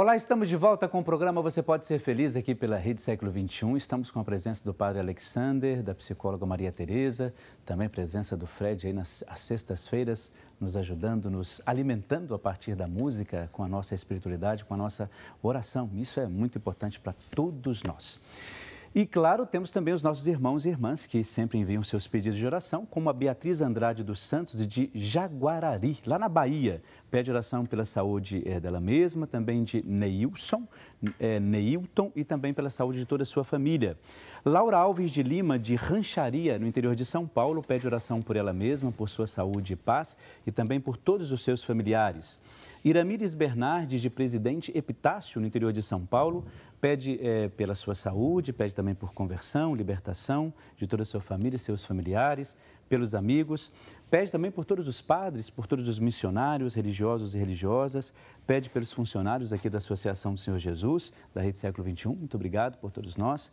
Olá, estamos de volta com o programa Você Pode Ser Feliz aqui pela Rede Século XXI. Estamos com a presença do Padre Alexander, da psicóloga Maria Tereza, também presença do Fred aí nas sextas-feiras, nos ajudando, nos alimentando a partir da música, com a nossa espiritualidade, com a nossa oração. Isso é muito importante para todos nós. E, claro, temos também os nossos irmãos e irmãs que sempre enviam seus pedidos de oração, como a Beatriz Andrade dos Santos, de Jaguarari, lá na Bahia. Pede oração pela saúde dela mesma, também de Neilton e também pela saúde de toda a sua família. Laura Alves de Lima, de Rancharia, no interior de São Paulo, pede oração por ela mesma, por sua saúde e paz e também por todos os seus familiares. Iramires Bernardes, de Presidente Epitácio, no interior de São Paulo, pede pela sua saúde, pede também por conversão, libertação de toda a sua família e seus familiares, pelos amigos, pede também por todos os padres, por todos os missionários, religiosos e religiosas, pede pelos funcionários aqui da Associação do Senhor Jesus, da Rede Século XXI, muito obrigado por todos nós.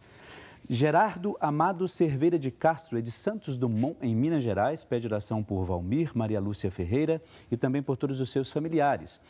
Gerardo Amado Cerveira de Castro, é de Santos Dumont, em Minas Gerais, pede oração por Valmir, Maria Lúcia Ferreira e também por todos os seus familiares.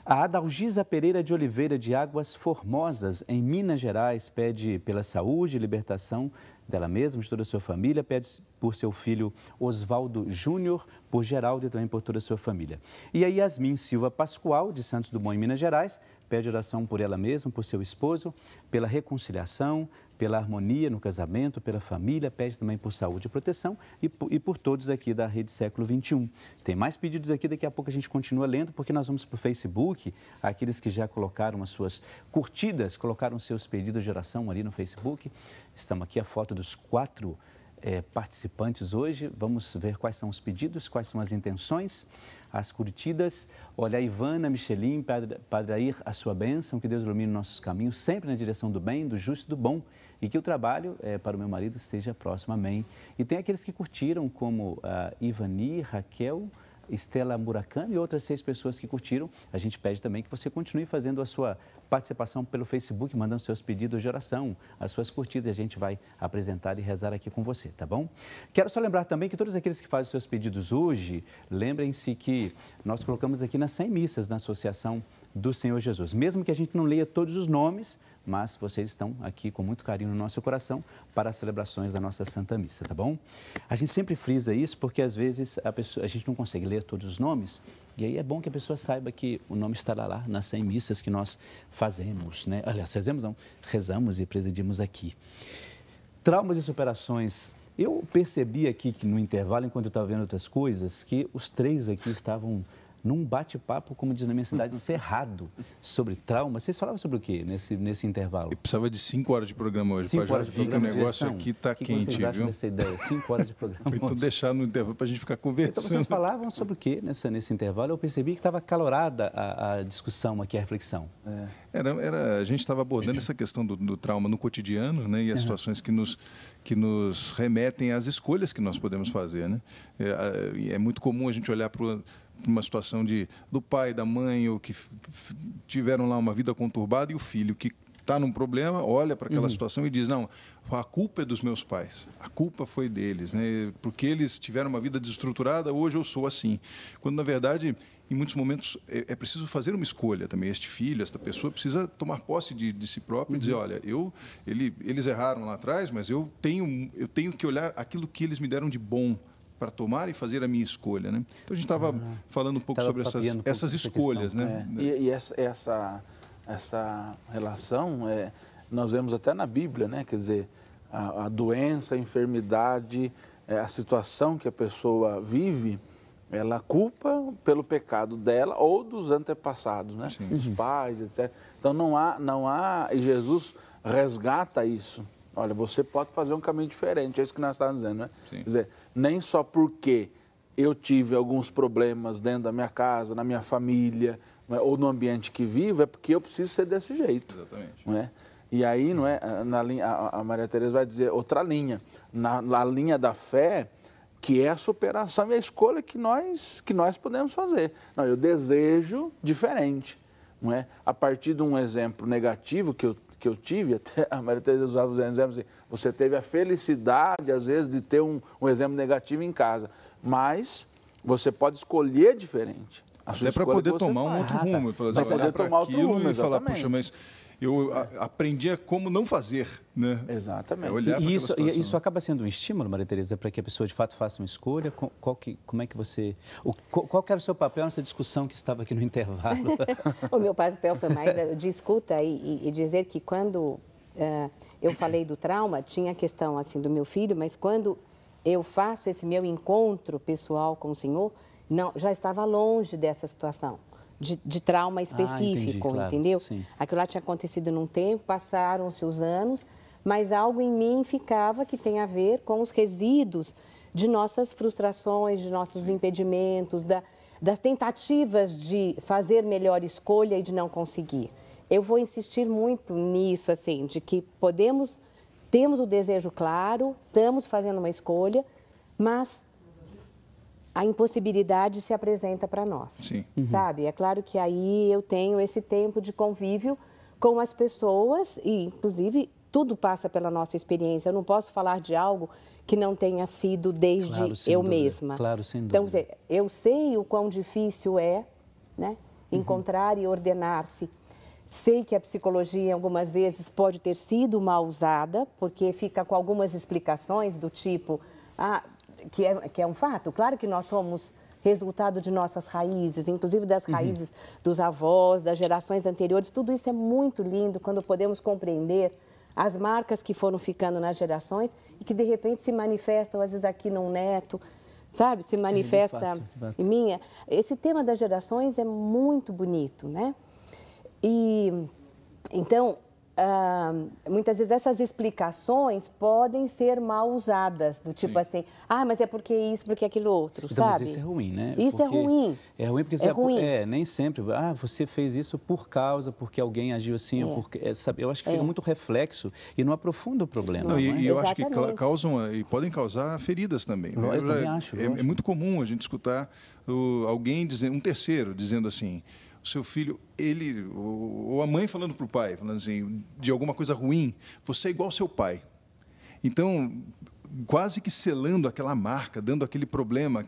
A Adalgisa Pereira de Oliveira, de Águas Formosas, em Minas Gerais, pede pela saúde e libertação dela mesma, de toda a sua família, pede por seu filho Oswaldo Júnior, por Geraldo e também por toda a sua família. E a Yasmin Silva Pascoal, de Santos Dumont, em Minas Gerais, pede oração por ela mesma, por seu esposo, pela reconciliação, pela harmonia no casamento, pela família, pede também por saúde e proteção e por todos aqui da Rede Século XXI. Tem mais pedidos aqui, daqui a pouco a gente continua lendo, porque nós vamos para o Facebook, aqueles que já colocaram as suas curtidas, colocaram seus pedidos de oração ali no Facebook. Estamos aqui a foto dos 4 participantes hoje. Vamos ver quais são os pedidos, quais são as intenções, as curtidas. Olha, a Ivana, Michelin, Padre Air, a sua bênção, que Deus ilumine nossos caminhos, sempre na direção do bem, do justo e do bom, e que o trabalho para o meu marido esteja próximo, amém. E tem aqueles que curtiram, como a Ivani, Raquel, Estela Murakami e outras 6 pessoas que curtiram. A gente pede também que você continue fazendo a sua participação pelo Facebook, mandando seus pedidos de oração, as suas curtidas, e a gente vai apresentar e rezar aqui com você, tá bom? Quero só lembrar também que todos aqueles que fazem os seus pedidos hoje, lembrem-se que nós colocamos aqui nas 100 missas na Associação do Senhor Jesus. Mesmo que a gente não leia todos os nomes, mas vocês estão aqui com muito carinho no nosso coração para as celebrações da nossa Santa Missa, tá bom? A gente sempre frisa isso porque às vezes a gente não consegue ler todos os nomes, e aí é bom que a pessoa saiba que o nome estará lá nas 100 missas que nós fazemos, né? Aliás, fazemos não, rezamos e presidimos aqui. Traumas e superações. Eu percebi aqui que no intervalo, enquanto eu estava vendo outras coisas, que os 3 aqui estavam num bate-papo, como diz na minha cidade, cerrado, sobre trauma. Vocês falavam sobre o quê nesse intervalo? Eu precisava de 5 horas de programa hoje, para já ver que o negócio aqui está quente, vocês acham viu? Dessa ideia? 5 horas de programa. Então deixar no intervalo para a gente ficar conversando. Então vocês falavam sobre o quê nesse intervalo? Eu percebi que estava acalorada a discussão aqui, a reflexão. A gente estava abordando essa questão do trauma no cotidiano, né, e as situações que nos remetem às escolhas que nós podemos fazer, né? É muito comum a gente olhar para uma situação do pai, da mãe, ou que tiveram lá uma vida conturbada, e o filho que está num problema, olha para aquela situação e diz, não, a culpa é dos meus pais, a culpa foi deles, né? Porque eles tiveram uma vida desestruturada, hoje eu sou assim. Quando, na verdade, em muitos momentos, é preciso fazer uma escolha também. Este filho, esta pessoa, precisa tomar posse de si próprio e dizer, olha, eles erraram lá atrás, mas eu tenho que olhar aquilo que eles me deram de bom para tomar e fazer a minha escolha, né? Então a gente estava falando um pouco sobre essas escolhas, né? E essa relação nós vemos até na Bíblia, né? Quer dizer, a doença, a enfermidade, a situação que a pessoa vive, ela culpa pelo pecado dela ou dos antepassados, né? Os pais, etc. Então não há, e Jesus resgata isso. Olha, você pode fazer um caminho diferente, é isso que nós estávamos dizendo, né? Quer dizer, nem só porque eu tive alguns problemas dentro da minha casa, na minha família, não é? Ou no ambiente que vivo, é porque eu preciso ser desse jeito. Exatamente. Não é? E aí, não é, a Maria Tereza vai dizer outra linha, na linha da fé, que é a superação e a escolha que nós podemos fazer. Não, eu desejo diferente, não é? A partir de um exemplo negativo que eu tive, até a Maria Tereza usava os exemplos assim, você teve a felicidade, às vezes, de ter um exemplo negativo em casa, mas você pode escolher diferente. Até para poder tomar um outro rumo. Falar, olhar para aquilo e falar, puxa, mas eu aprendi a como não fazer, né? Exatamente. E isso acaba sendo um estímulo, Maria Tereza, para que a pessoa de fato faça uma escolha? Como é que você... Qual que era o seu papel nessa discussão que estava aqui no intervalo? O meu papel foi mais de escuta e dizer que quando eu falei do trauma, tinha a questão assim do meu filho, mas quando eu faço esse meu encontro pessoal com o Senhor, não, já estava longe dessa situação. De trauma específico, entendi, claro, entendeu? Sim. Aquilo lá tinha acontecido num tempo, passaram-se os anos, mas algo em mim ficava que tem a ver com os resíduos de nossas frustrações, de nossos impedimentos, das tentativas de fazer melhor escolha e de não conseguir. Eu vou insistir muito nisso, assim, de que temos o desejo claro, estamos fazendo uma escolha, mas a impossibilidade se apresenta para nós, Sim. Sabe? É claro que aí eu tenho esse tempo de convívio com as pessoas e, inclusive, tudo passa pela nossa experiência. Eu não posso falar de algo que não tenha sido desde eu mesma. Claro, sem dúvida. Então, eu sei o quão difícil é, né, encontrar e ordenar-se. Sei que a psicologia, algumas vezes, pode ter sido mal usada, porque fica com algumas explicações do tipo... Que é um fato. Claro que nós somos resultado de nossas raízes, inclusive das raízes dos avós, das gerações anteriores. Tudo isso é muito lindo quando podemos compreender as marcas que foram ficando nas gerações e que, de repente, se manifestam, às vezes, aqui num neto, sabe? Se manifesta em mim. Esse tema das gerações é muito bonito, né? E, então... muitas vezes essas explicações podem ser mal usadas, do tipo assim, mas é porque isso, porque aquilo outro, então, sabe? Mas isso é ruim, né? Isso porque é ruim. É ruim porque nem sempre, você fez isso porque alguém agiu assim, ou porque, sabe? Eu acho que fica muito reflexo e não aprofunda o problema. Não, não e eu acho que podem causar feridas também. Eu também acho. É muito comum a gente escutar alguém dizendo, um terceiro dizendo assim, o seu filho, ou a mãe falando para o pai, falando assim, de alguma coisa ruim, você é igual ao seu pai. Então, quase que selando aquela marca, dando aquele problema,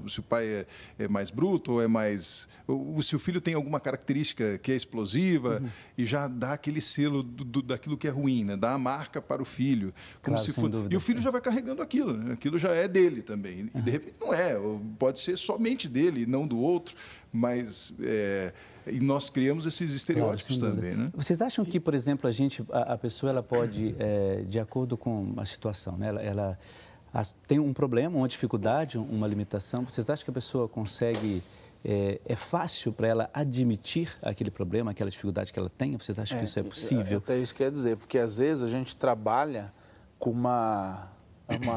se o pai é mais bruto ou é mais... Ou se o filho tem alguma característica que é explosiva, e já dá aquele selo daquilo que é ruim, né? Dá a marca para o filho. Como claro, se for... E o filho já vai carregando aquilo, né? Aquilo já é dele também. E de repente não é, pode ser somente dele e não do outro, mas... E nós criamos esses estereótipos também, né? Vocês acham que, por exemplo, a pessoa ela pode, de acordo com a situação, né? Ela tem um problema, uma dificuldade, uma limitação, vocês acham que a pessoa consegue... É fácil para ela admitir aquele problema, aquela dificuldade que ela tem? Vocês acham que isso é possível? Até isso quer dizer, porque às vezes a gente trabalha com uma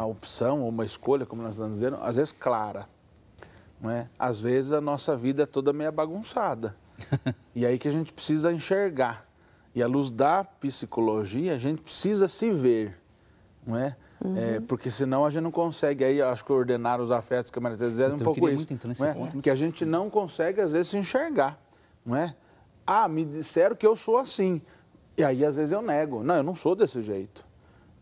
opção ou uma escolha, como nós estamos dizendo, às vezes clara. Não é? Às vezes a nossa vida é toda meio bagunçada. E aí que a gente precisa enxergar. E à luz da psicologia, a gente precisa se ver, não é? Porque senão a gente não consegue, aí acho que ordenar os afetos que a Maria Tereza é um pouco isso, não é? Que a gente não consegue às vezes se enxergar, não é? Me disseram que eu sou assim, e aí às vezes eu nego, não, eu não sou desse jeito.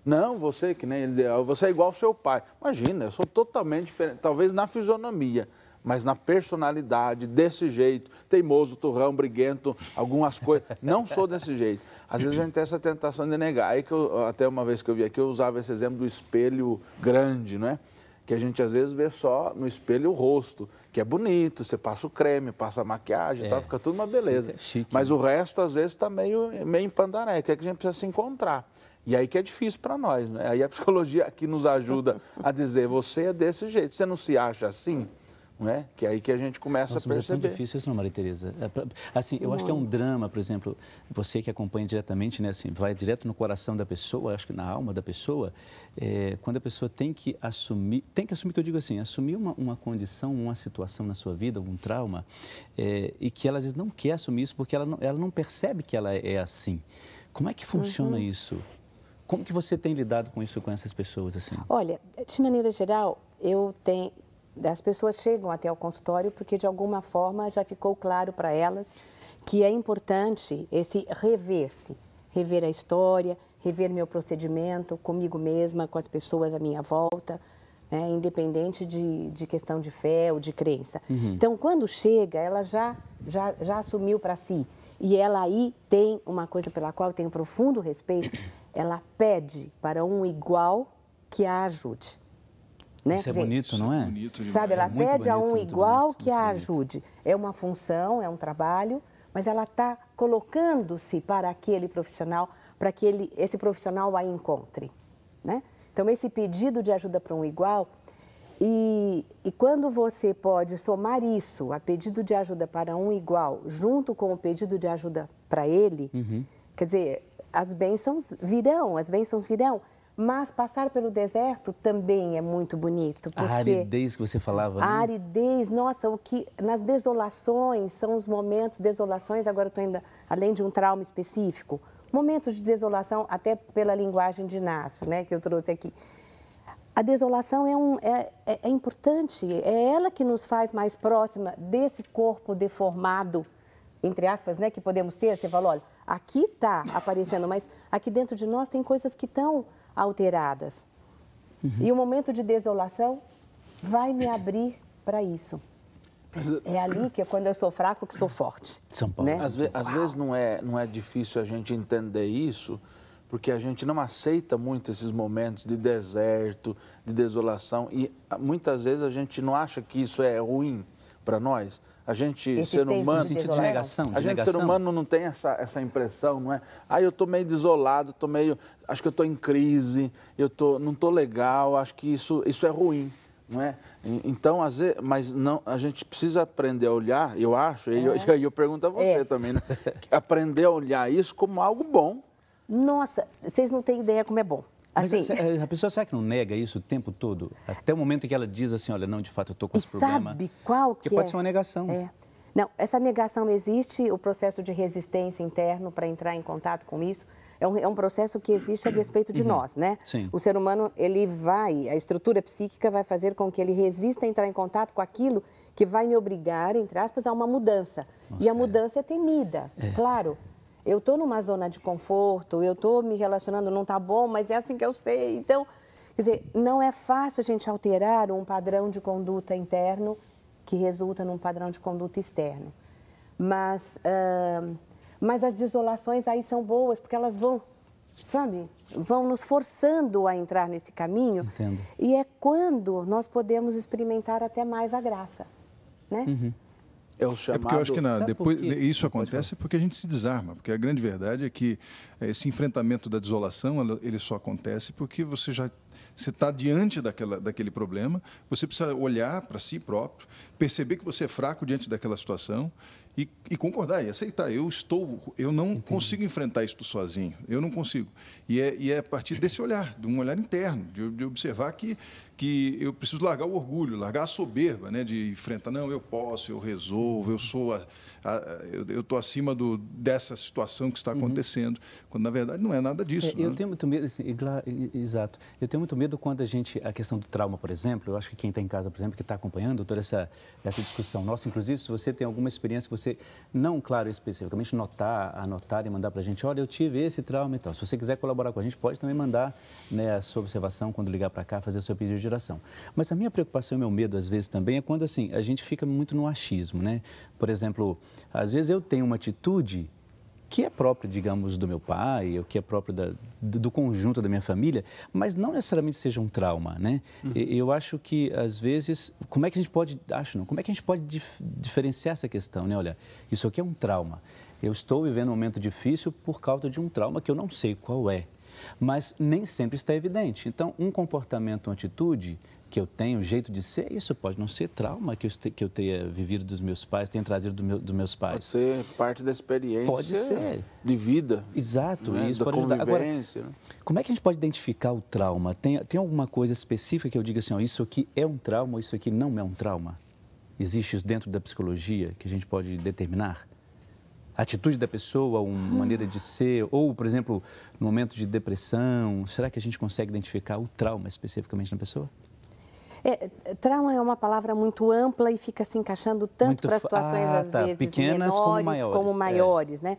Não, você que nem ele, você é igual ao seu pai. Imagina, eu sou totalmente diferente, talvez na fisionomia, mas na personalidade, desse jeito, teimoso, turrão, briguento, algumas coisas, não sou desse jeito. Às vezes a gente tem essa tentação de negar. Aí que até uma vez que eu vi aqui, eu usava esse exemplo do espelho grande, não é? Que a gente às vezes vê só no espelho o rosto, que é bonito, você passa o creme, passa a maquiagem, tal, fica tudo uma beleza. Chique, mas o resto às vezes está meio em pandané, que é que a gente precisa se encontrar. E aí que é difícil para nós, né? Aí a psicologia aqui nos ajuda a dizer, você é desse jeito, você não se acha assim? Não é? Que é aí que a gente começa a perceber. Mas é tão difícil isso, não, Maria Tereza? Assim, eu acho que é um drama, por exemplo, você que acompanha diretamente, né, assim, vai direto no coração da pessoa, acho que na alma da pessoa, quando a pessoa tem que assumir, que eu digo assim, assumir uma condição, uma situação na sua vida, um trauma, e que ela às vezes não quer assumir isso porque ela não percebe que ela é assim. Como é que funciona isso? Como que você tem lidado com isso, com essas pessoas, assim? Olha, de maneira geral, as pessoas chegam até o consultório porque, de alguma forma, já ficou claro para elas que é importante esse rever-se, rever a história, rever meu procedimento comigo mesma, com as pessoas à minha volta, né? Independente de questão de fé ou de crença. Então, quando chega, ela já assumiu para si. E ela aí tem uma coisa pela qual eu tenho profundo respeito, ela pede para um igual que a ajude. Né? Isso é bonito, não é? Bonito demais. Sabe, ela Muito pede a bonito, um muito igual bonito, que a muito bonito. ajude. É uma função, é um trabalho, mas ela está colocando-se para aquele profissional, para que esse profissional a encontre. Né? Então, esse pedido de ajuda para um igual, e quando você pode somar isso, a pedido de ajuda para um igual, junto com o pedido de ajuda para ele, quer dizer, as bênçãos virão, mas passar pelo deserto também é muito bonito. Porque A aridez que você falava, né? a aridez, nossa, nas desolações, são os momentos, desolações, agora estou indo além de um trauma específico, momentos de desolação, até pela linguagem de Inácio, né, que eu trouxe aqui. A desolação é importante, é ela que nos faz mais próxima desse corpo deformado, entre aspas, né, que podemos ter. Você falou, olha, aqui está aparecendo, mas aqui dentro de nós tem coisas que estão alteradas. E o momento de desolação vai me abrir para isso. É ali que é quando eu sou fraco que sou forte. São Paulo. Né? Às vezes não é difícil a gente entender isso, porque a gente não aceita muito esses momentos de deserto, de desolação, e muitas vezes a gente não acha que isso é ruim para nós. A gente, ser humano, no sentido de negação, a gente, ser humano, não tem essa impressão, não é? Ah, eu estou meio desolado, acho que eu estou em crise, não estou legal, acho que isso é ruim, não é? Então, às vezes, mas não, a gente precisa aprender a olhar, eu acho, e aí eu pergunto a você também, né? Aprender a olhar isso como algo bom. Nossa, vocês não têm ideia como é bom. Assim, Mas a pessoa, será que não nega isso o tempo todo? Até o momento em que ela diz assim, olha, não, de fato, eu estou com esse problema. sabe qual que Porque pode ser uma negação. Não, essa negação existe, o processo de resistência interno para entrar em contato com isso, é um processo que existe a despeito de nós, né? Sim. O ser humano, a estrutura psíquica vai fazer com que ele resista a entrar em contato com aquilo que vai me obrigar, entre aspas, a uma mudança. E a mudança é temida, claro. Eu estou numa zona de conforto, eu estou me relacionando, não está bom, mas é assim que eu sei. Então, quer dizer, não é fácil a gente alterar um padrão de conduta interno que resulta num padrão de conduta externo. Mas as desolações aí são boas, porque elas vão, sabe, vão nos forçando a entrar nesse caminho. Entendo. E é quando nós podemos experimentar até mais a graça, né? É o chamado... É porque eu acho que depois isso Pode acontece porque a gente se desarma, porque a grande verdade é que esse enfrentamento da desolação, ele só acontece porque você está diante daquele problema, você precisa olhar para si próprio, perceber que você é fraco diante daquela situação e concordar e aceitar. Eu não consigo enfrentar isso sozinho, eu não consigo. E é a partir desse olhar, de um olhar interno, de observar que eu preciso largar o orgulho, largar a soberba, né, de enfrentar, não, eu posso, eu resolvo, eu estou acima dessa situação que está acontecendo, quando na verdade não é nada disso. Eu tenho muito medo, assim, exato, eu tenho muito medo quando a questão do trauma, por exemplo, eu acho que quem está em casa, por exemplo, que está acompanhando toda essa discussão nossa, inclusive se você tem alguma experiência que você, não, claro, especificamente anotar e mandar para a gente, olha, eu tive esse trauma e tal, se você quiser colaborar com a gente, pode também mandar, né, a sua observação quando ligar para cá, fazer o seu pedido de oração. Mas a minha preocupação e meu medo, às vezes, também é quando, assim, a gente fica muito no achismo, né? Por exemplo, às vezes eu tenho uma atitude que é própria, digamos, do meu pai, ou que é própria do conjunto da minha família, mas não necessariamente seja um trauma, né? Eu acho que, às vezes, como é que a gente pode diferenciar essa questão, né? Olha, isso aqui é um trauma. Eu estou vivendo um momento difícil por causa de um trauma que eu não sei qual é. Mas nem sempre está evidente. Então, um comportamento, uma atitude que eu tenho, um jeito de ser, isso pode não ser trauma que eu tenha vivido dos meus pais, tenha trazido dos meus pais. Pode ser parte da experiência pode ser. De vida. Exato. Né? Isso da pode ajudar. Agora, como é que a gente pode identificar o trauma? Tem alguma coisa específica que eu diga assim, ó, isso aqui é um trauma ou isso aqui não é um trauma? Existe isso dentro da psicologia que a gente pode determinar? A atitude da pessoa, uma maneira de ser, ou, por exemplo, no momento de depressão, será que a gente consegue identificar o trauma especificamente na pessoa? Trauma é uma palavra muito ampla e fica se encaixando tanto para situações, às vezes, pequenas menores como maiores, né?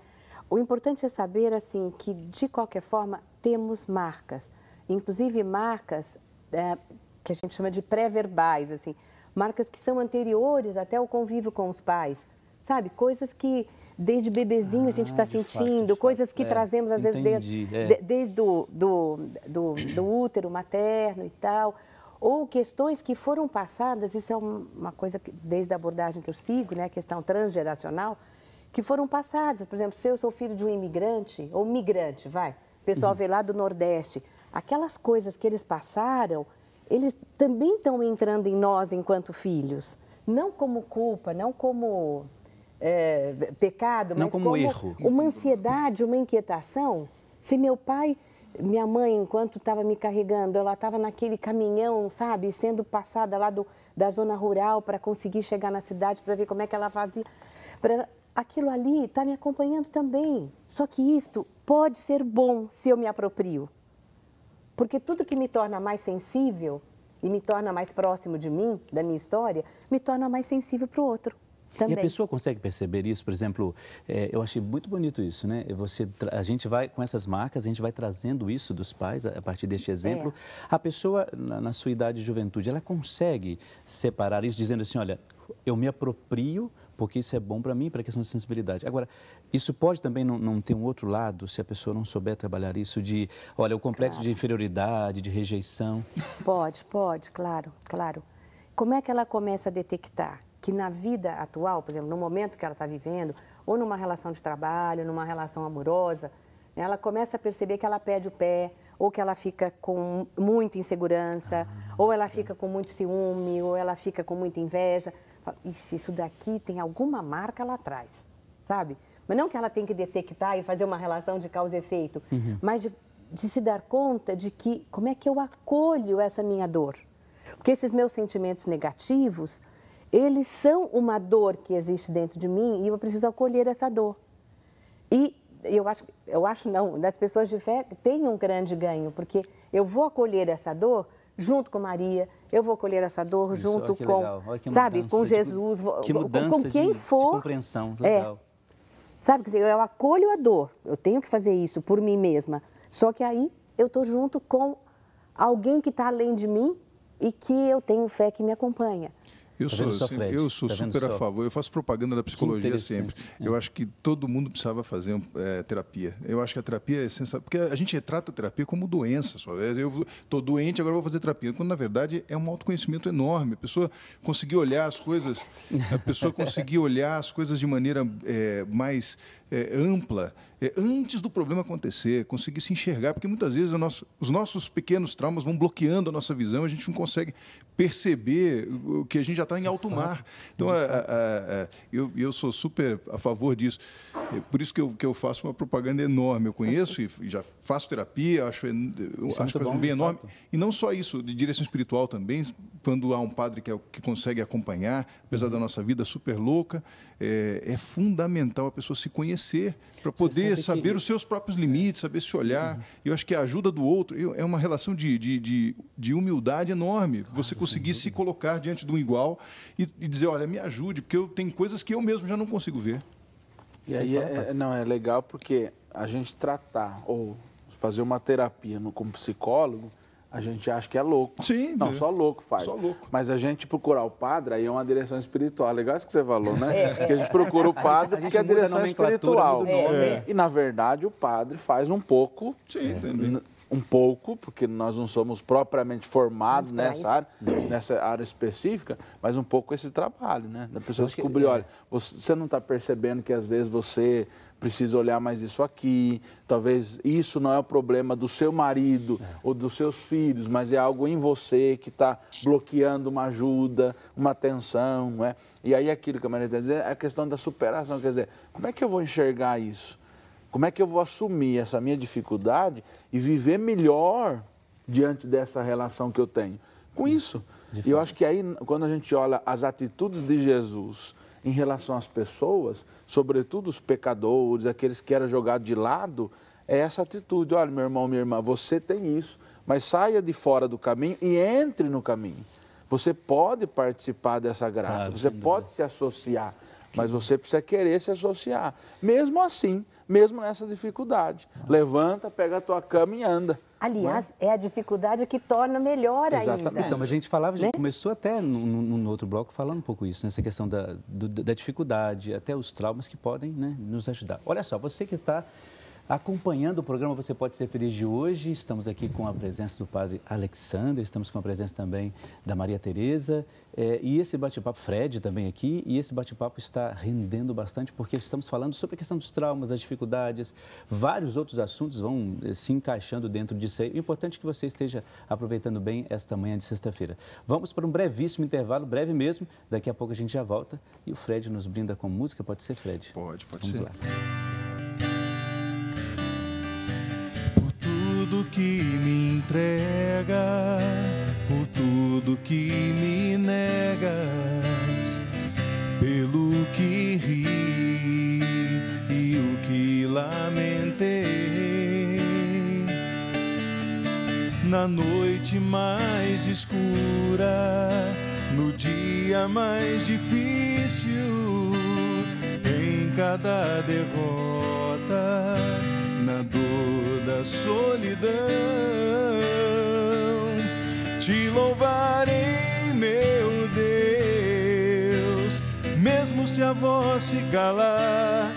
O importante é saber, assim, que, de qualquer forma, temos marcas. Inclusive, marcas que a gente chama de pré-verbais, assim, marcas que são anteriores até ao convívio com os pais, sabe? Coisas que desde bebezinho a gente está sentindo, coisas que trazemos às vezes desde do útero materno e tal, ou questões que foram passadas, isso é uma coisa que desde a abordagem que eu sigo, né, a questão transgeracional, que foram passadas. Por exemplo, se eu sou filho de um imigrante, ou migrante, vai, o pessoal veio lá do Nordeste, aquelas coisas que eles passaram, eles também estão entrando em nós enquanto filhos. Não como culpa, não como pecado, não mas como erro. Uma ansiedade, uma inquietação. Se meu pai, minha mãe, enquanto estava me carregando, ela estava naquele caminhão, sabe, sendo passada lá da zona rural para conseguir chegar na cidade, para ver como é que ela fazia. Aquilo ali está me acompanhando também. Só que isto pode ser bom se eu me aproprio. Porque tudo que me torna mais sensível e me torna mais próximo de mim, da minha história, me torna mais sensível para o outro também. E a pessoa consegue perceber isso? Por exemplo, eu achei muito bonito isso, né? A gente vai, com essas marcas, a gente vai trazendo isso dos pais, a partir deste exemplo. A pessoa, na sua idade de juventude, ela consegue separar isso, dizendo assim, olha, eu me aproprio porque isso é bom para mim, para a questão da sensibilidade. Agora, isso pode também não ter um outro lado, se a pessoa não souber trabalhar isso de, olha, o complexo de inferioridade, de rejeição? Pode, claro. Como é que ela começa a detectar que na vida atual, por exemplo, no momento que ela está vivendo, ou numa relação de trabalho, numa relação amorosa, ela começa a perceber que ela perde o pé, ou que ela fica com muita insegurança, ou ela fica com muito ciúme, ou ela fica com muita inveja. Ixi, isso daqui tem alguma marca lá atrás, sabe? Mas não que ela tem que detectar e fazer uma relação de causa e efeito, mas de se dar conta de que, como é que eu acolho essa minha dor? Porque esses meus sentimentos negativos, eles são uma dor que existe dentro de mim e eu preciso acolher essa dor. E eu acho não, das pessoas de fé tem um grande ganho, porque eu vou acolher essa dor junto com Maria, eu vou acolher essa dor junto com, sabe, com Jesus, que mudança com quem for. De compreensão, legal. Sabe, quer dizer, eu acolho a dor, eu tenho que fazer isso por mim mesma, só que aí eu estou junto com alguém que está além de mim e que eu tenho fé que me acompanha. Eu sou super a favor, eu faço propaganda da psicologia sempre. Eu acho que todo mundo precisava fazer terapia. Eu acho que a terapia é essencial, porque a gente trata a terapia como doença. Eu estou doente, agora vou fazer terapia. Quando, na verdade, é um autoconhecimento enorme. A pessoa conseguir olhar as coisas, de maneira mais ampla, antes do problema acontecer, conseguir se enxergar, porque muitas vezes os nossos pequenos traumas vão bloqueando a nossa visão, a gente não consegue perceber o que a gente já está em alto mar. Então, eu sou super a favor disso. Por isso que eu faço uma propaganda enorme. Eu conheço e já faço terapia, acho que faz um bem enorme. E não só isso, de direção espiritual também, quando há um padre que consegue acompanhar, apesar da nossa vida super louca, é fundamental a pessoa se conhecer para poder saber os seus próprios limites, saber se olhar. Eu acho que a ajuda do outro é uma relação de humildade enorme. Você conseguir se colocar diante de um igual e dizer, olha, me ajude, porque eu tenho coisas que eu mesmo já não consigo ver. E aí é legal porque a gente tratar ou fazer uma terapia como psicólogo, a gente acha que é louco. Sim. Não, só louco faz. Só louco. Mas a gente procurar o padre, aí é uma direção espiritual. Legal isso que você falou, né? Porque a gente procura o padre porque é a direção espiritual. E, na verdade, o padre faz um pouco... Sim, entendi. Um pouco, porque nós não somos propriamente formados nessa área específica, mas um pouco esse trabalho, né? Da pessoa descobrir, olha, você não está percebendo que às vezes você precisa olhar mais isso aqui, talvez isso não é o problema do seu marido ou dos seus filhos, mas é algo em você que está bloqueando uma ajuda, uma atenção, não é? E aí aquilo que a Maria está dizendo é a questão da superação, quer dizer, como é que eu vou enxergar isso? Como é que eu vou assumir essa minha dificuldade e viver melhor diante dessa relação que eu tenho? Com isso. E eu acho que aí, quando a gente olha as atitudes de Jesus em relação às pessoas, sobretudo os pecadores, aqueles que eram jogados de lado, é essa atitude. Olha, meu irmão, minha irmã, você tem isso, mas saia de fora do caminho e entre no caminho. Você pode participar dessa graça, você pode se associar, mas você precisa querer se associar. Mesmo assim, mesmo nessa dificuldade. Levanta, pega a tua cama e anda. Aliás, é a dificuldade que torna melhor Exatamente. ainda. Então, a gente falava, a gente Né? começou até no outro bloco falando um pouco isso, nessa questão da dificuldade, até os traumas que podem, né, nos ajudar. Olha só, você que está acompanhando o programa Você Pode Ser Feliz de hoje, estamos aqui com a presença do padre Alexander, estamos com a presença também da Maria Tereza, e esse bate-papo, Fred também aqui, e esse bate-papo está rendendo bastante porque estamos falando sobre a questão dos traumas, das dificuldades, vários outros assuntos vão se encaixando dentro disso aí. O importante é que você esteja aproveitando bem esta manhã de sexta-feira. Vamos para um brevíssimo intervalo, breve mesmo, daqui a pouco a gente já volta e o Fred nos brinda com música, pode ser, Fred? Pode Vamos ser. lá. Tudo que me entrega, por tudo que me negas, pelo que ri e o que lamentei, na noite mais escura, no dia mais difícil, em cada derrota, na dor da solidão, te louvarei, meu Deus, mesmo se a voz se calar,